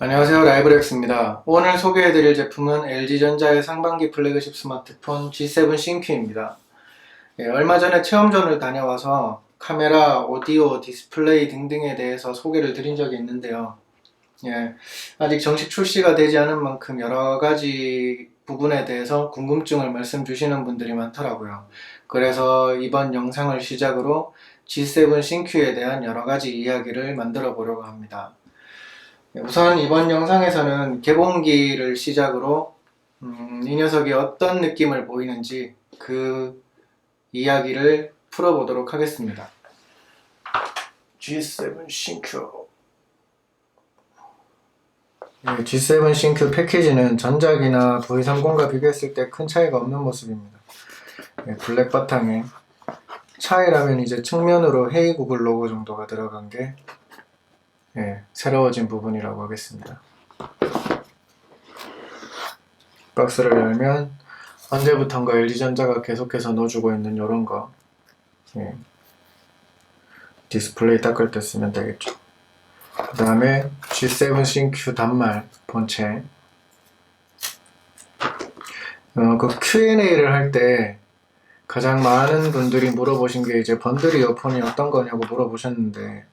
안녕하세요. 라이브렉스입니다. 오늘 소개해드릴 제품은 LG전자의 상반기 플래그십 스마트폰 G7 신큐입니다. 얼마 전에 체험전을 다녀와서 카메라, 오디오, 디스플레이 등등에 대해서 소개를 드린 적이 있는데요. 아직 정식 출시가 되지 않은 만큼 여러 가지 부분에 대해서 궁금증을 말씀 주시는 분들이 많더라고요. 그래서 이번 영상을 시작으로 G7 신큐에 대한 여러 가지 이야기를 만들어 보려고 합니다. 우선 이번 영상에서는 개봉기를 시작으로 이 녀석이 어떤 느낌을 보이는지 그 이야기를 풀어보도록 하겠습니다. G7 신큐. G7 신큐 패키지는 전작이나 V30과 비교했을 때 큰 차이가 없는 모습입니다. 블랙 바탕에 차이라면 이제 측면으로 헤이 구글 로고 정도가 들어간 게 새로워진 부분이라고 하겠습니다. 박스를 열면 언제부턴가 LG전자가 계속해서 넣어주고 있는 요런 거 디스플레이 닦을 때 쓰면 되겠죠. 그 다음에 G7 신큐 단말 본체. 그 Q&A를 할 때 가장 많은 분들이 물어보신 게 이제 번들 이어폰이 어떤 거냐고 물어보셨는데,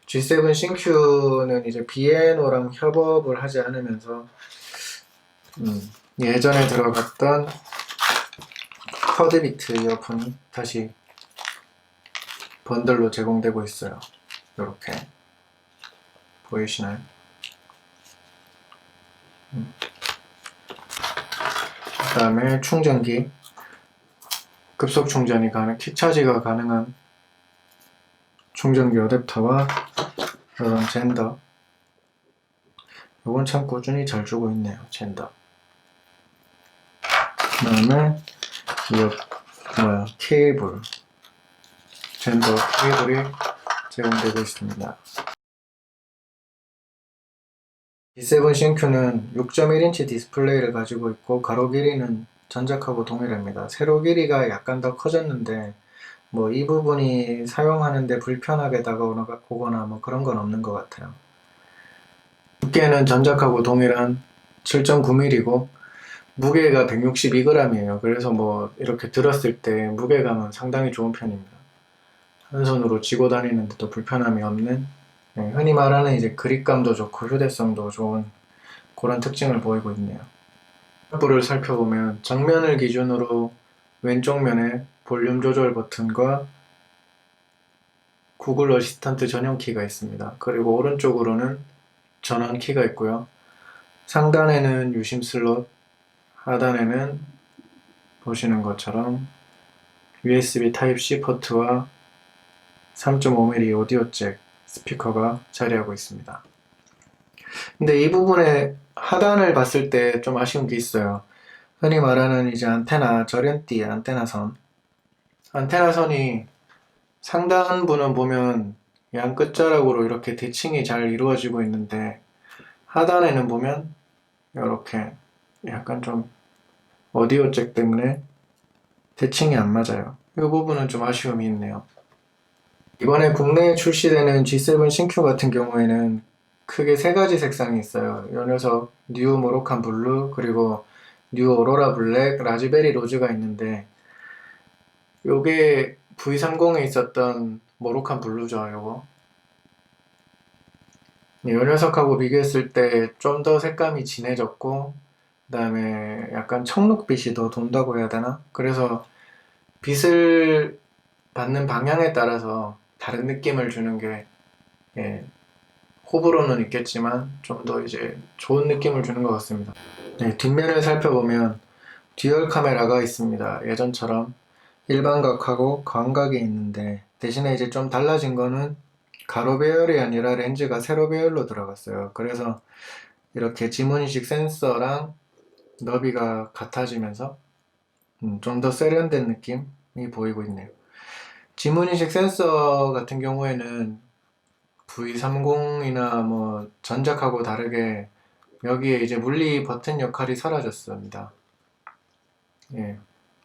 G7 신큐는 이제 비에노랑 협업을 하지 않으면서 예전에 들어갔던 쿼드비트 이어폰이 다시 번들로 제공되고 있어요. 이렇게 보이시나요? 그 다음에 충전기, 급속 충전이 퀵차지가 가능한 충전기 어댑터와 이런 젠더. 이건 참 꾸준히 잘 주고 있네요. 젠더. 그 다음에 케이블, 젠더 케이블이 제공되고 있습니다. G7 신큐는 6.1인치 디스플레이를 가지고 있고 가로 길이는 전작하고 동일합니다. 세로 길이가 약간 더 커졌는데 뭐 이 부분이 사용하는데 불편하게 다가오거나 뭐 그런 건 없는 것 같아요. 두께는 전작하고 동일한 7.9mm이고 무게가 162g이에요. 그래서 뭐 이렇게 들었을 때 무게감은 상당히 좋은 편입니다. 한 손으로 쥐고 다니는데도 불편함이 없는, 흔히 말하는 이제 그립감도 좋고 휴대성도 좋은 그런 특징을 보이고 있네요. 를 살펴보면 정면을 기준으로 왼쪽 면에 볼륨 조절 버튼과 구글 어시스턴트 전용 키가 있습니다. 그리고 오른쪽으로는 전원 키가 있고요. 상단에는 유심 슬롯, 하단에는 보시는 것처럼 USB Type-C 포트와 3.5mm 오디오 잭 스피커가 자리하고 있습니다. 근데 이 부분에 하단을 봤을 때 좀 아쉬운 게 있어요. 흔히 말하는 이제 안테나, 절연띠 안테나선. 안테나선이 상단부는 보면 양 끝자락으로 이렇게 대칭이 잘 이루어지고 있는데 하단에는 보면 이렇게 약간 좀 오디오 잭 때문에 대칭이 안 맞아요. 이 부분은 좀 아쉬움이 있네요. 이번에 국내에 출시되는 G7 신큐 같은 경우에는 크게 세 가지 색상이 있어요. 이 녀석 뉴 모로칸 블루, 그리고 뉴 오로라 블랙, 라즈베리 로즈가 있는데 요게 V30에 있었던 모로칸 블루죠. 요거 이 녀석하고 비교했을 때 좀 더 색감이 진해졌고, 그 다음에 약간 청록빛이 더 돈다고 해야 되나? 그래서 빛을 받는 방향에 따라서 다른 느낌을 주는 게 호불호는 있겠지만 좀 더 이제 좋은 느낌을 주는 것 같습니다. 뒷면을 살펴보면 듀얼 카메라가 있습니다. 예전처럼 일반각하고 광각이 있는데 대신에 이제 좀 달라진 거는 가로 배열이 아니라 렌즈가 세로 배열로 들어갔어요. 그래서 이렇게 지문인식 센서랑 너비가 같아지면서 좀 더 세련된 느낌이 보이고 있네요. 지문인식 센서 같은 경우에는 V30이나 뭐 전작하고 다르게 여기에 이제 물리 버튼 역할이 사라졌습니다.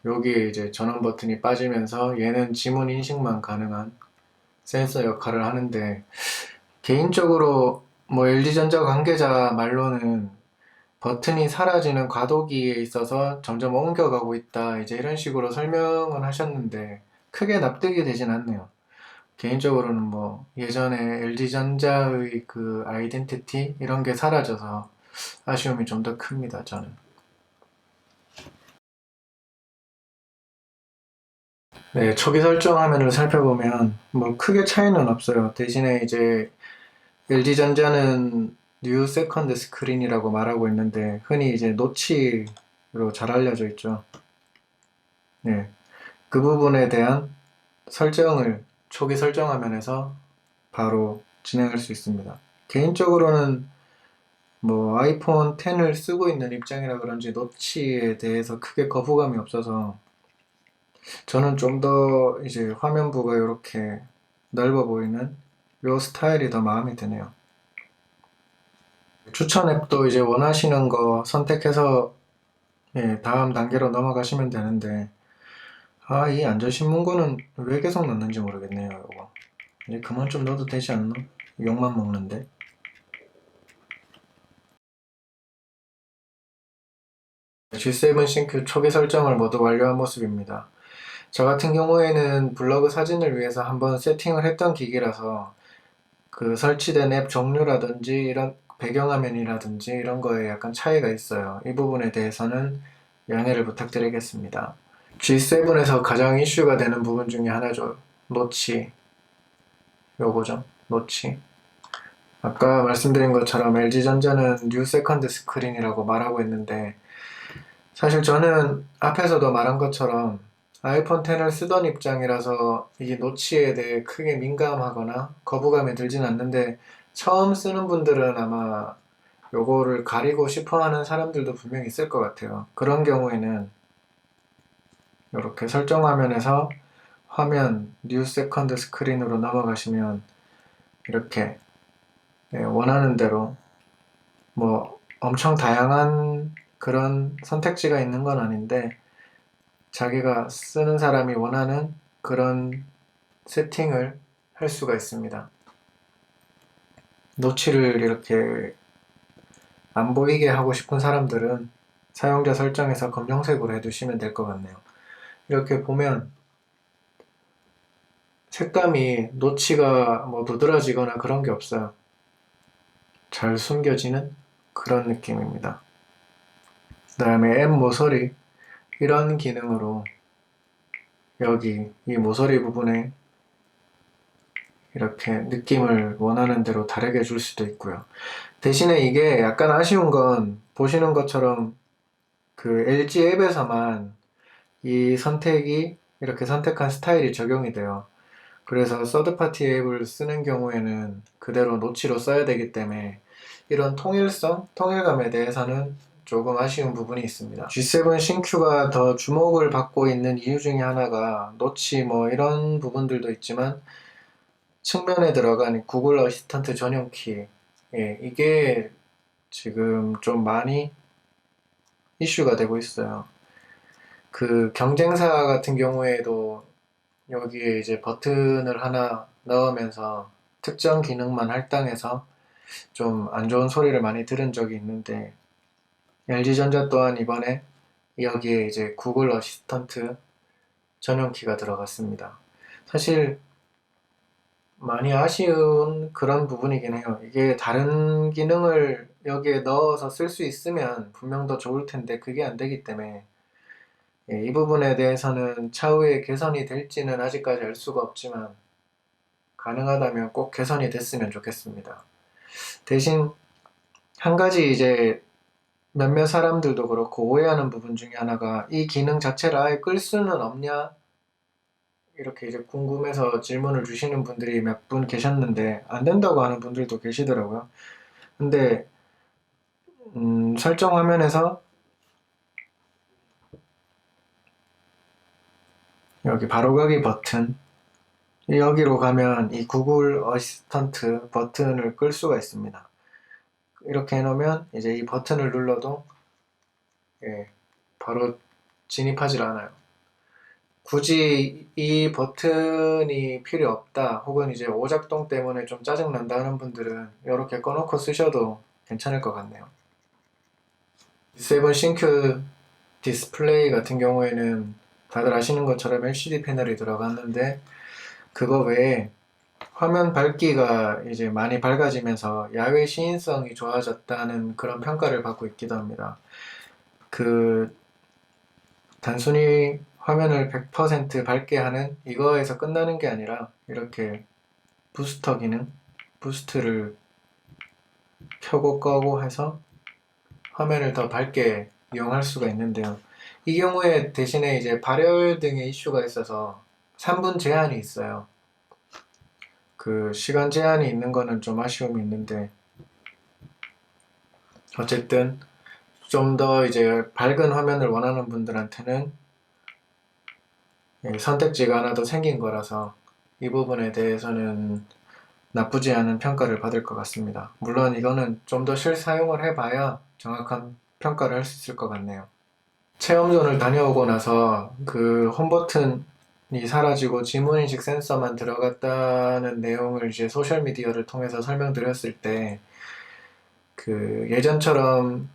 여기에 이제 전원 버튼이 빠지면서 얘는 지문 인식만 가능한 센서 역할을 하는데, 개인적으로 뭐 LG전자 관계자 말로는 버튼이 사라지는 과도기에 있어서 점점 옮겨가고 있다. 이제 이런 식으로 설명은 하셨는데 크게 납득이 되진 않네요. 개인적으로는 뭐 예전에 LG전자의 그 아이덴티티 이런 게 사라져서 아쉬움이 좀 더 큽니다, 저는. 네, 초기 설정 화면을 살펴보면 뭐 크게 차이는 없어요. 대신에 이제 LG전자는 뉴 세컨드 스크린이라고 말하고 있는데 흔히 이제 노치로 잘 알려져 있죠. 네, 그 부분에 대한 설정을 초기 설정 화면에서 바로 진행할 수 있습니다. 개인적으로는 뭐 아이폰 10을 쓰고 있는 입장이라 그런지 노치에 대해서 크게 거부감이 없어서 저는 좀 더 이제 화면부가 이렇게 넓어 보이는 요 스타일이 더 마음에 드네요. 추천 앱도 이제 원하시는 거 선택해서 예, 다음 단계로 넘어가시면 되는데 이 안전신문고는 왜 계속 넣는지 모르겠네요. 이거 이제 그만 좀 넣어도 되지 않나? 욕만 먹는데. G7 싱크 초기 설정을 모두 완료한 모습입니다. 저 같은 경우에는 블로그 사진을 위해서 한번 세팅을 했던 기기라서 그 설치된 앱 종류라든지 이런 배경화면이라든지 이런 거에 약간 차이가 있어요. 이 부분에 대해서는 양해를 부탁드리겠습니다. G7에서 가장 이슈가 되는 부분 중에 하나죠. 노치. 요거죠. 노치. 아까 말씀드린 것처럼 LG전자는 뉴 세컨드 스크린이라고 말하고 있는데 사실 저는 앞에서도 말한 것처럼 아이폰 10을 쓰던 입장이라서 이 노치에 대해 크게 민감하거나 거부감이 들진 않는데 처음 쓰는 분들은 아마 요거를 가리고 싶어 하는 사람들도 분명히 있을 것 같아요. 그런 경우에는 이렇게 설정 화면에서 화면 뉴 세컨드 스크린으로 넘어가시면 이렇게 원하는 대로 뭐 엄청 다양한 그런 선택지가 있는 건 아닌데 자기가 쓰는 사람이 원하는 그런 세팅을 할 수가 있습니다. 노치를 이렇게 안 보이게 하고 싶은 사람들은 사용자 설정에서 검정색으로 해두시면 될 것 같네요. 이렇게 보면 색감이 노치가 뭐 도드라지거나 그런 게 없어요. 잘 숨겨지는 그런 느낌입니다. 그 다음에 앱 모서리 이런 기능으로 여기 이 모서리 부분에 이렇게 느낌을 원하는 대로 다르게 줄 수도 있고요. 대신에 이게 약간 아쉬운 건 보시는 것처럼 그 LG 앱에서만 이 선택이 이렇게 선택한 스타일이 적용이 돼요. 그래서 서드파티 앱을 쓰는 경우에는 그대로 노치로 써야 되기 때문에 이런 통일성, 통일감에 대해서는 조금 아쉬운 부분이 있습니다. G7 신큐가 더 주목을 받고 있는 이유 중에 하나가 노치 뭐 이런 부분들도 있지만 측면에 들어간 구글 어시스턴트 전용 키 이게 지금 좀 많이 이슈가 되고 있어요. 그 경쟁사 같은 경우에도 여기에 이제 버튼을 하나 넣으면서 특정 기능만 할당해서 좀 안 좋은 소리를 많이 들은 적이 있는데 LG전자 또한 이번에 여기에 이제 구글 어시스턴트 전용 키가 들어갔습니다. 사실 많이 아쉬운 그런 부분이긴 해요. 이게 다른 기능을 여기에 넣어서 쓸 수 있으면 분명 더 좋을 텐데 그게 안 되기 때문에 이 부분에 대해서는 차후에 개선이 될지는 아직까지 알 수가 없지만 가능하다면 꼭 개선이 됐으면 좋겠습니다. 대신 한 가지 이제 몇몇 사람들도 그렇고 오해하는 부분 중에 하나가 이 기능 자체를 아예 끌 수는 없냐? 이렇게 이제 궁금해서 질문을 주시는 분들이 몇 분 계셨는데 안 된다고 하는 분들도 계시더라고요. 근데 설정 화면에서 여기 바로가기 버튼 여기로 가면 이 구글 어시스턴트 버튼을 끌 수가 있습니다. 이렇게 해놓으면 이제 이 버튼을 눌러도 바로 진입하질 않아요. 굳이 이 버튼이 필요 없다, 혹은 이제 오작동 때문에 좀 짜증난다 하는 분들은 이렇게 꺼놓고 쓰셔도 괜찮을 것 같네요. G7 싱크 디스플레이 같은 경우에는 다들 아시는 것처럼 LCD 패널이 들어갔는데, 그거 외에 화면 밝기가 이제 많이 밝아지면서 야외 시인성이 좋아졌다는 그런 평가를 받고 있기도 합니다. 단순히 화면을 100% 밝게 하는 이거에서 끝나는 게 아니라 이렇게 부스터 기능, 부스트를 켜고 꺼고 해서 화면을 더 밝게 이용할 수가 있는데요. 이 경우에 대신에 이제 발열 등의 이슈가 있어서 3분 제한이 있어요. 그 시간 제한이 있는 거는 좀 아쉬움이 있는데, 어쨌든 좀 더 이제 밝은 화면을 원하는 분들한테는 선택지가 하나 더 생긴 거라서 이 부분에 대해서는 나쁘지 않은 평가를 받을 것 같습니다. 물론 이거는 좀 더 실사용을 해봐야 정확한 평가를 할 수 있을 것 같네요. 체험존을 다녀오고 나서 그 홈버튼이 사라지고 지문인식 센서만 들어갔다는 내용을 이제 소셜미디어를 통해서 설명드렸을 때, 그 예전처럼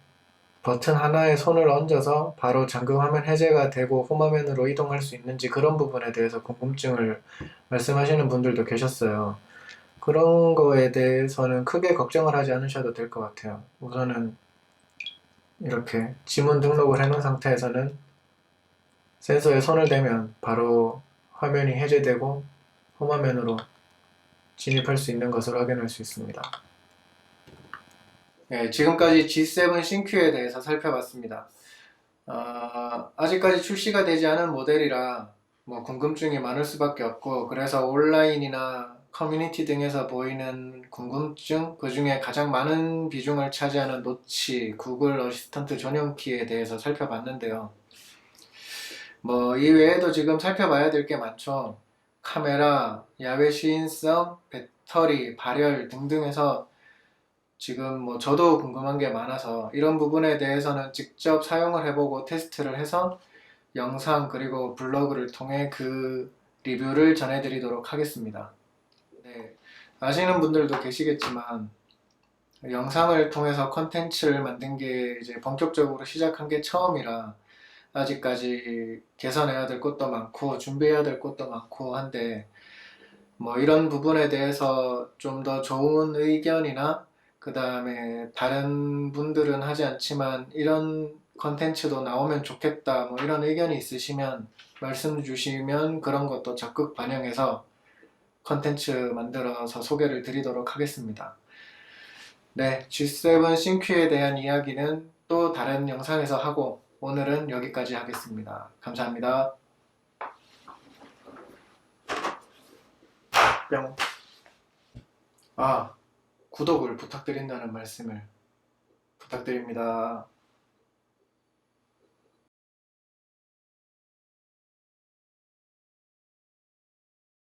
버튼 하나에 손을 얹어서 바로 잠금 화면 해제가 되고 홈화면으로 이동할 수 있는지, 그런 부분에 대해서 궁금증을 말씀하시는 분들도 계셨어요. 그런 거에 대해서는 크게 걱정을 하지 않으셔도 될 것 같아요. 우선은 이렇게 지문 등록을 해놓은 상태에서는 센서에 손을 대면 바로 화면이 해제되고 홈화면으로 진입할 수 있는 것을 확인할 수 있습니다. 네, 지금까지 G7 싱큐에 대해서 살펴봤습니다. 아직까지 출시가 되지 않은 모델이라 궁금증이 많을 수밖에 없고, 그래서 온라인이나 커뮤니티 등에서 보이는 궁금증, 그 중에 가장 많은 비중을 차지하는 노치, 구글 어시스턴트 전용키에 대해서 살펴봤는데요. 이 외에도 지금 살펴봐야 될 게 많죠. 카메라, 야외 시인성, 배터리, 발열 등등해서 지금 저도 궁금한 게 많아서 이런 부분에 대해서는 직접 사용을 해보고 테스트를 해서 영상 그리고 블로그를 통해 그 리뷰를 전해드리도록 하겠습니다. 네, 아시는 분들도 계시겠지만 영상을 통해서 컨텐츠를 만든 게 이제 본격적으로 시작한 게 처음이라 아직까지 개선해야 될 것도 많고 준비해야 될 것도 많고 한데, 이런 부분에 대해서 좀 더 좋은 의견이나, 그 다음에 다른 분들은 하지 않지만 이런 컨텐츠도 나오면 좋겠다, 이런 의견이 있으시면 말씀 주시면 그런 것도 적극 반영해서 컨텐츠 만들어서 소개를 드리도록 하겠습니다. 네, G7 싱큐에 대한 이야기는 또 다른 영상에서 하고 오늘은 여기까지 하겠습니다. 감사합니다. 뿅. 구독을 부탁드린다는 말씀을 부탁드립니다.